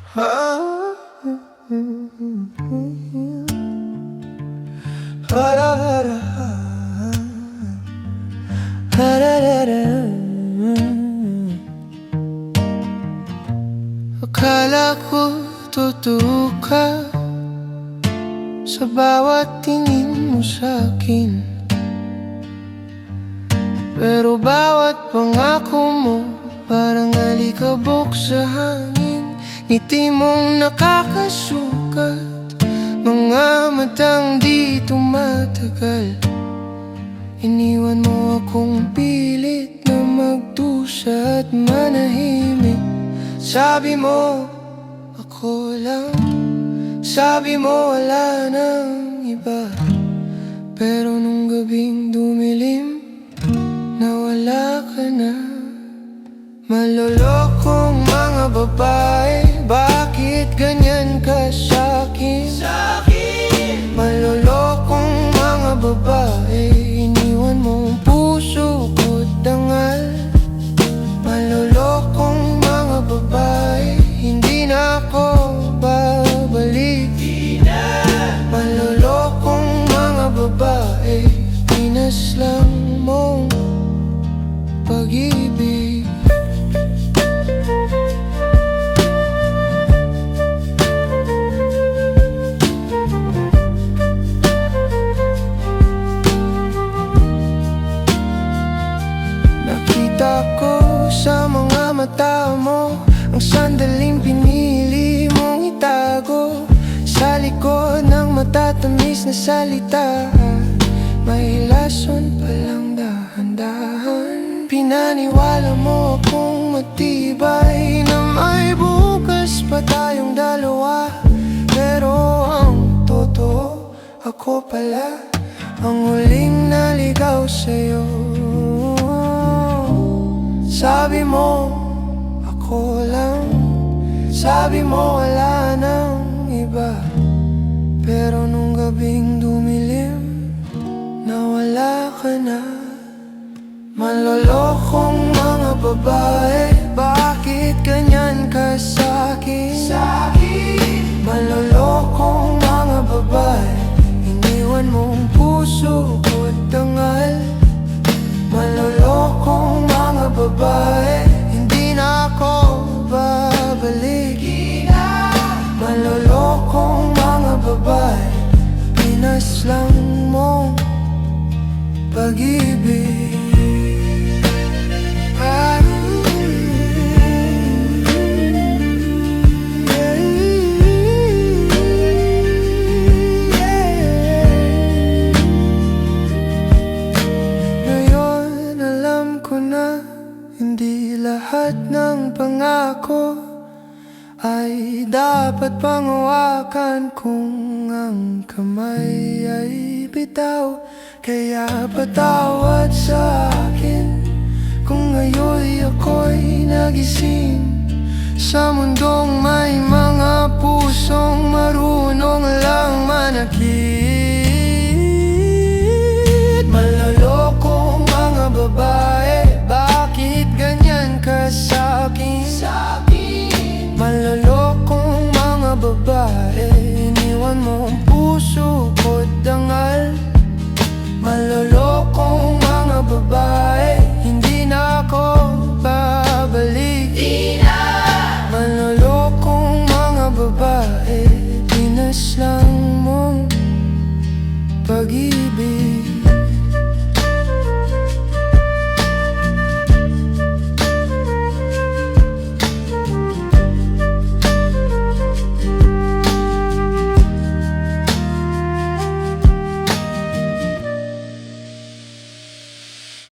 Akala ko totoo ka sa bawat tingin mo sa'kin, pero bawat pangako mo parang alikabok sa hangin. Ngiti mong nakakasukat, mga matang di tumatagal. Iniwan mo akong pilit na magdusa at manahimik. Sabi mo, ako lang. Sabi mo, wala nang iba. Pero nung gabing dumilim, nawala ka na. Malolokong mga babae, bakit ganyan ka sa'kin? Malolokong mga babae, iniwan mo ang puso ko't dangal. Malolokong mga babae, hindi na ako babalik. Malolokong mga babae, pinaslang mong pag-ibig. Nakita ko sa mga mata mo ang sandaling pinili mong itago. Sa likod ng matatamis na salita, may lason palang dahan-dahan. Pinaniwala mo akong matibay na may bukas pa tayong dalawa. Pero ang totoo, ako pala ang huling naligaw sa'yo. Sabi mo, ako lang. Sabi mo, wala nang iba. Pero nung gabing dumilim, nawala ka na. Malolokong mga babae, bakit ganyan ka sa'kin? Malolokong mga babae, iniwan mong puso ko't dangal. Malolokong mga babae, hindi na ako babalik. Malolokong mga babae, pinaslang mong pag-ibig. Ngayon alam ko na hindi lahat ng pangako ay dapat panghawakan. Kung ang kamay ay bitaw, kaya patawad sa akin kung ngayon ako'y nagising sa mundong may mga pusong marunong lang manakit. Malolokong mga babae, bakit ganyan ka sa'kin? Malolokong